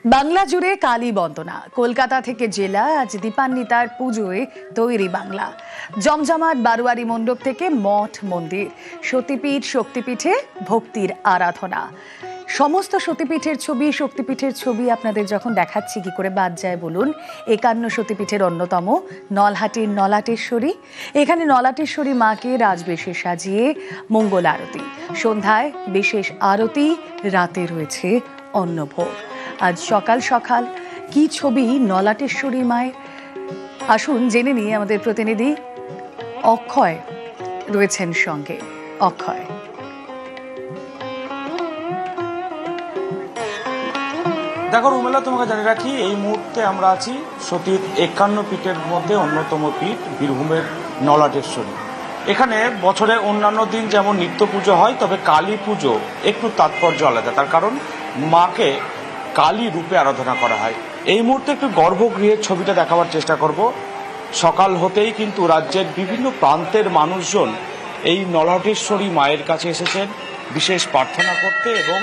বাংলা জুড়ে কালী বন্দনা, কলকাতা থেকে জেলা আজ দীপান্বিতার পুজোয় তৈরি বাংলা। জমজমাট বারোয়ারি মণ্ডপ থেকে মঠ মন্দির, সতীপীঠ শক্তিপীঠে ভক্তির আরাধনা। সমস্ত সতীপীঠের ছবি, শক্তিপীঠের ছবি আপনাদের যখন দেখাচ্ছি কি করে বাদ যায় বলুন। 51 সতীপীঠের অন্যতম নলহাটির নলাটেশ্বরী। এখানে নলাটেশ্বরী মাকে রাজবেশে সাজিয়ে মঙ্গল আরতি, সন্ধ্যায় বিশেষ আরতি, রাতে রয়েছে অন্নভোগ। আজ সকাল সকাল কি ছবি নলাটেশ্বরী মায়ের, আসুন জেনে নিয়ে আমাদের প্রতিনিধি অক্ষয় রয়েছেন সঙ্গে। অক্ষয়, দেখো রুমেলা, তোমাকে জানিয়ে রাখি এই মুহূর্তে আমরা আছি সতীর 51 পীঠের মধ্যে অন্যতম পীঠ বীরভূমের নলাটেশ্বরী। এখানে বছরে অন্যান্য দিন যেমন নিত্য পুজো হয়, তবে কালী পুজো একটু তাৎপর্য আলাদা। তার কারণ মাকে কালী রূপে আরাধনা করা হয়। এই মুহূর্তে একটু গর্ভগৃহের ছবিটা দেখাবার চেষ্টা করব। সকাল হতেই কিন্তু রাজ্যের বিভিন্ন প্রান্তের মানুষজন এই নলাটেশ্বরী মায়ের কাছে এসেছেন বিশেষ প্রার্থনা করতে, এবং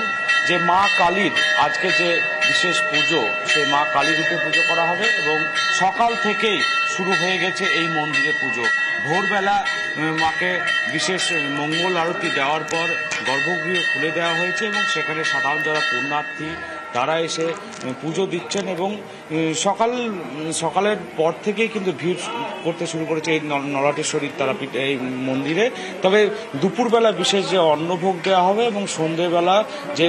যে মা কালীর আজকে যে বিশেষ পুজো, সেই মা কালী রূপে পুজো করা হবে। এবং সকাল থেকেই শুরু হয়ে গেছে এই মন্দিরে পুজো। ভোরবেলা মাকে বিশেষ মঙ্গল আরতি দেওয়ার পর গর্ভগৃহ খুলে দেওয়া হয়েছে, এবং সেখানে সাধারণ যারা পুণ্যার্থী তারা এসে পুজো দিচ্ছেন। এবং সকালের পর থেকেই কিন্তু ভিড় করতে শুরু করেছে এই নলাটেশ্বরী তারাপীঠ এই মন্দিরে। তবে দুপুরবেলা বিশেষ যে অন্নভোগ দেওয়া হবে, এবং সন্ধ্যেবেলা যে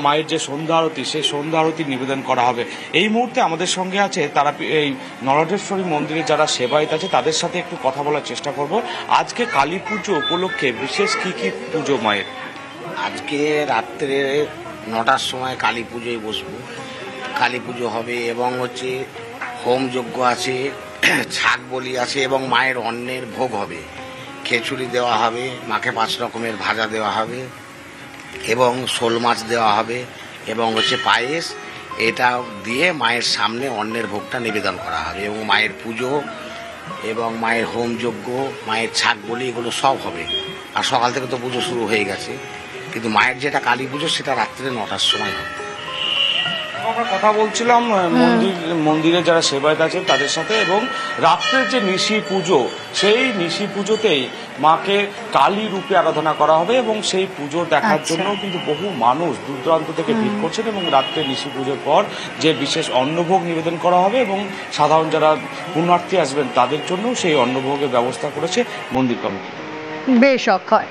মায়ের যে সন্ধ্যা আরতি, সেই সন্ধ্যা আরতি নিবেদন করা হবে। এই মুহূর্তে আমাদের সঙ্গে আছে তারা এই নলাটেশ্বরী মন্দিরে যারা সেবায়িত আছে, তাদের সাথে একটু কথা বলার চেষ্টা করব। আজকে কালী পুজো উপলক্ষে বিশেষ কি কি পুজো মায়ের? আজকে রাত্রে 9টার সময় কালী পুজোয় বসবো, কালী পুজো হবে, এবং হোম যজ্ঞ আছে, ছাগ বলি আছে, এবং মায়ের অন্নের ভোগ হবে। খিচুড়ি দেওয়া হবে, মাকে 5 রকমের ভাজা দেওয়া হবে, এবং শোল মাছ দেওয়া হবে, এবং পায়েস। এটা দিয়ে মায়ের সামনে অন্নের ভোগটা নিবেদন করা হবে, এবং মায়ের পুজো এবং মায়ের হোম যজ্ঞ, মায়ের ছাগ বলি, এগুলো সব হবে। আর সকাল থেকে তো পুজো শুরু হয়ে গেছে, কিন্তু মায়ের যেটা কালী পুজো সেটা রাত্রে 9টার সময় হবে। আমরা কথা বলছিলাম মন্দিরে যারা সেবায়ত আছে তাদের সাথে, এবং রাত্রের যে নিশি পুজো, সেই নিশি পুজোতেই মাকে কালী রূপে আরাধনা করা হবে, এবং সেই পুজো দেখার জন্য কিন্তু বহু মানুষ দূর দূরান্ত থেকে ভিড় করছেন। এবং রাত্রে নিশি পুজোর পর যে বিশেষ অন্নভোগ নিবেদন করা হবে, এবং সাধারণ যারা পুণ্যার্থী আসবেন তাদের জন্য সেই অন্নভোগের ব্যবস্থা করেছে মন্দির কমিটি। বেশ অক্ষয়।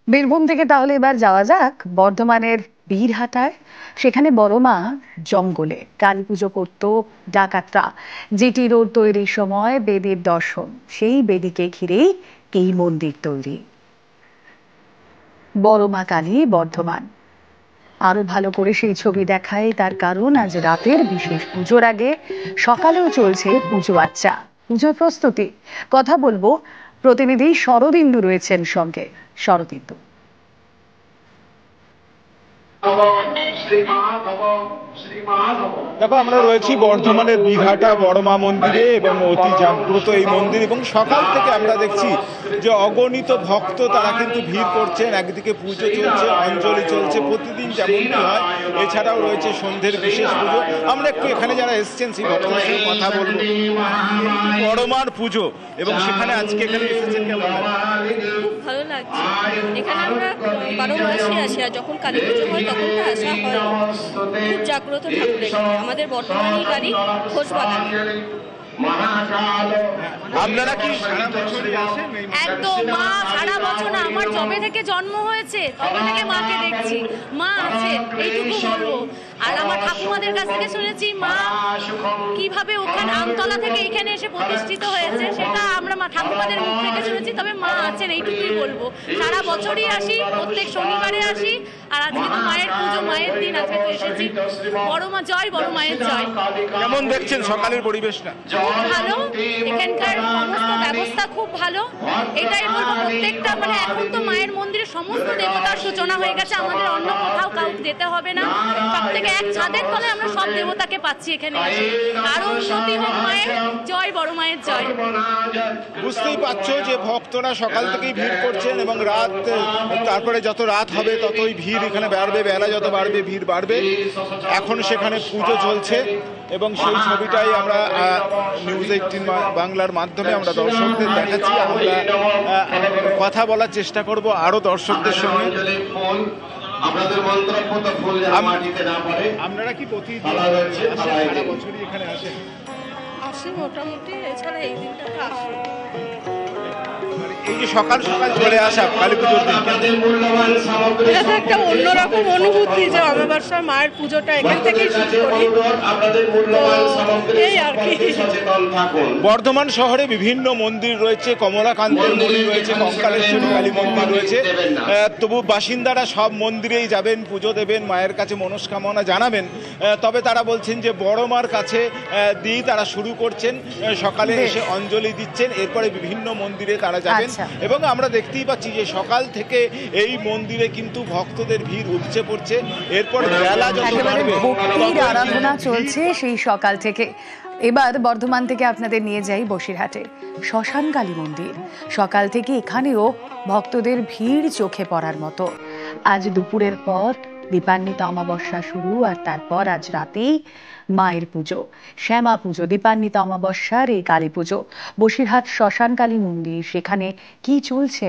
বীরভূম থেকে তাহলে এবার যাওয়া যাক বর্ধমানের বীরহাটায়। সেখানে বড় মা জঙ্গলে কালী পুজো করত ডাকাতরা। জিটি রোড তৈরির সময় বেদির দর্শন, সেই বেদিকে ঘিরেই এই মন্দির তৈরি। বড় মা কালী বর্ধমান। আরো ভালো করে সেই ছবি দেখায়, তার কারণ আজ রাতের বিশেষ পুজোর আগে সকালেও চলছে পুজো আচ্চা, পুজোর প্রস্তুতি। কথা বলবো, প্রতিনিধি শরদিন্দু রয়েছেন সঙ্গে। শরদিন্দু, দেখো আমরা রয়েছি বর্ধমানের বীরহাটা বড় মা মন্দিরে, এবং অতি জাগ্রত এই মন্দির, এবং সকাল থেকে আমরা দেখছি যে অগণিত ভক্ত তারা কিন্তু ভিড় করছেন। একদিকে পুজো চলছে, অঞ্জলি চলছে প্রতিদিন যেমনটি হয়, এছাড়াও রয়েছে সন্ধ্যের বিশেষ পুজো। আমরা একটু এখানে যারা এসছেন সেই ভক্তদের সঙ্গে কথা বলবো। বড় মার পুজো, এবং সেখানে আজকে এখানে এসেছেন, কেমন খুব ভালো লাগছে। এখানে আমরা 12 মাসই আসি, আর যখন কালী পুজো হয় তখন তো আসা হয়। খুব জাগ্রত ঠাকুর এখানে। আমাদের বর্তমানেই বাড়ি ঘোষবাগান। আপনারা কি সারা বছর আসেন? একদম, মা সারা বছর না, আমার যবে থেকে জন্ম হয়েছে তবে থেকে মাকে দেখছি। মা আছে এইটুকু বলবো। আর আমার ঠাকুমাদের কাছ থেকে শুনেছি মা কিভাবে ওখানে আমতলা থেকে এখানে এসে প্রতিষ্ঠিত হয়েছে, সেটা আমরা মা ঠাকুমাদের মুখ থেকে শুনেছি। তবে মা আছেন এইটুকুই বলবো। সারা বছরই আসি, প্রত্যেক শনিবারে আসি। আর আজকে তো মায়ের পুজো, মায়ের দিন, আজকে তো এসেছি। বড় মা জয়, বড় মায়ের জয়। কেমন দেখছেন সকালের পরিবেশটা? খুব ভালো, এখানকার সমস্ত ব্যবস্থা খুব ভালো। এটাই বলবো, প্রত্যেকটা এখন তো মায়ের মন্দিরে সমস্ত দেবতার সূচনা হয়ে গেছে। আমাদের অন্য কোথাও কাউকে যেতে হবে না। সব থেকে এক ছাদের তলে আমরা সব দেবতাকে পাচ্ছি এখানে এসে। আরো উন্নতি হোক মায়ের, জয় বড় মায়ের জয়। বুঝতেই পারছো যে ভক্তরা সকাল থেকেই ভিড় করছেন এবং তারপরে যত রাত হবে ততই ভিড় এখানে বাড়বে, বেলা যত বাড়বে ভিড় বাড়বে। এখন সেখানে পুজো চলছে এবং সেই ছবিটাই আমরা নিউজ 18 বাংলার মাধ্যমে আমরা দর্শকদের দেখাচ্ছি। আমরা কথা বলার চেষ্টা করব আরো দর্শকদের সঙ্গে। আপনারা কি প্রতিদিন সারা বছরই এখানে আসেন? আসি মোটামুটি, এছাড়া এই দিনটাতে আসি। এই যে সকাল সকাল চলে আসা কালী পুজোর দিন, এটা তো একটা অন্যরকম অনুভূতি যে অমাবস্যায় মায়ের পুজোটা এখান থেকেই শুরু করি। তো এই আর কি। বর্ধমান শহরে বিভিন্ন মন্দির রয়েছে, কমলাকান্তের মন্দির রয়েছে, কঙ্কালেশ্বরী কালী মন্দির রয়েছে, তবু বাসিন্দারা সব মন্দিরেই যাবেন, পুজো দেবেন, মায়ের কাছে মনস্কামনা জানাবেন। তবে তারা বলছেন যে বড় মার কাছে দিয়ে তারা শুরু করছেন, সকালে এসে অঞ্জলি দিচ্ছেন, এরপরে বিভিন্ন মন্দিরে তারা যাবেন। এবং আমরা দেখতেই পাচ্ছি যে সকাল থেকে এই মন্দিরে কিন্তু ভক্তদের ভিড় উপচে পড়ছে। এরপর বেলা যত একেবারে বাড়বে ভক্তির আরাধনা চলছে সেই সকাল থেকে। এবার বর্ধমান থেকে আপনাদের নিয়ে যাই বসিরহাটে শ্মশান কালী মন্দির। সকাল থেকে এখানেও ভক্তদের ভিড় চোখে পড়ার মতো। আজ দুপুরের পর দীপান্বিত অমাবস্যা শুরু, আর তারপর আজ রাতেই মায়ের পুজো, শ্যামা পুজো, দীপান্বিত অমাবস্যার এই কালী পুজো। বসিরহাট শ্মশান কালী মন্দির, সেখানে কি চলছে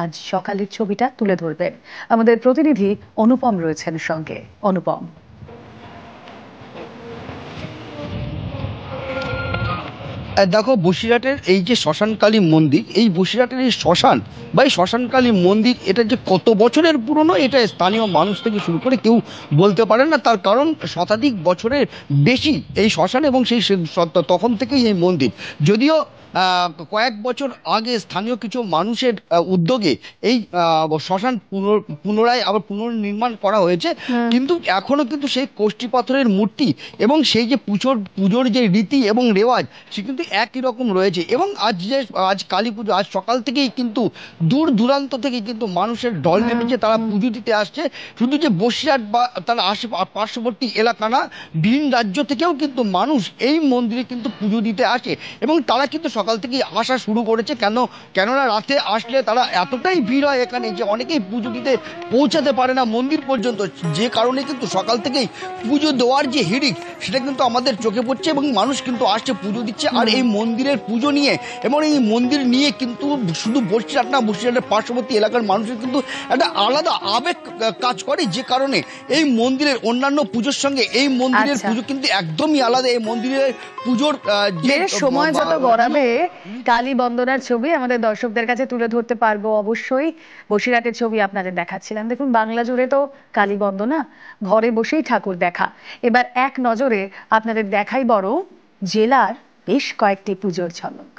আজ সকালের ছবিটা তুলে ধরবেন আমাদের প্রতিনিধি অনুপম রয়েছেন সঙ্গে। অনুপম। দেখো, বসিরহাটের এই যে শ্মশানকালী মন্দির, এই বসিরহাটের এই শ্মশান বা এই শ্মশানকালী মন্দির, এটা যে কত বছরের পুরনো এটা স্থানীয় মানুষ থেকে শুরু করে কেউ বলতে পারে না। তার কারণ শতাধিক বছরের বেশি এই শ্মশান এবং সেই তখন থেকেই এই মন্দির। যদিও কয়েক বছর আগে স্থানীয় কিছু মানুষের উদ্যোগে এই শ্মশান পুনরায় আবার পুনর্নির্মাণ করা হয়েছে, কিন্তু এখনো কিন্তু সেই কোষ্ঠী পাথরের মূর্তি এবং সেই যে পুজোর যে রীতি এবং রেওয়াজ সে কিন্তু একই রকম রয়েছে। এবং আজ কালী পুজো, আজ সকাল থেকেই কিন্তু দূর দূরান্ত থেকে কিন্তু মানুষের ঢল নেমেছে, তারা পুজো দিতে আসছে। শুধু যে বসিরহাট বা তার পার্শ্ববর্তী এলাকা না, ভিন রাজ্য থেকেও কিন্তু মানুষ এই মন্দিরে কিন্তু পুজো দিতে আসে এবং তারা কিন্তু সকাল থেকে আসা শুরু করেছে। কেননা রাতে আসলে তারা এতটাই ভিড় হয় এখানে যে অনেকেই পুজো দিতে পৌঁছাতে পারে না মন্দির পর্যন্ত, যে কারণে কিন্তু সকাল থেকেই পুজো দেওয়ার যে হিড়িক সেটা কিন্তু আমাদের চোখে পড়ছে এবং মানুষ কিন্তু আসছে, পুজো দিচ্ছে। আর এই মন্দিরের পুজো নিয়ে এবং এই মন্দির নিয়ে কিন্তু শুধু বসিরহাট না, বসিরহাটের পার্শ্ববর্তী এলাকার মানুষের কিন্তু একটা আলাদা আবেগ কাজ করে, যে কারণে এই মন্দিরের অন্যান্য পুজোর সঙ্গে এই মন্দিরের পুজো কিন্তু একদমই আলাদা। এই মন্দিরের পুজোর যে সময় যত গড়াবে কালী বন্দনার ছবি আমাদের দর্শকদের কাছে তুলে ধরতে পারবো। অবশ্যই বসিরহাটের ছবি আপনাদের দেখাচ্ছিলাম। দেখুন, বাংলা জুড়ে তো কালী বন্দনা, ঘরে বসেই ঠাকুর দেখা। এবার এক নজরে আপনাদের দেখাই বড় জেলার বেশ কয়েকটি পুজোর ঝলক।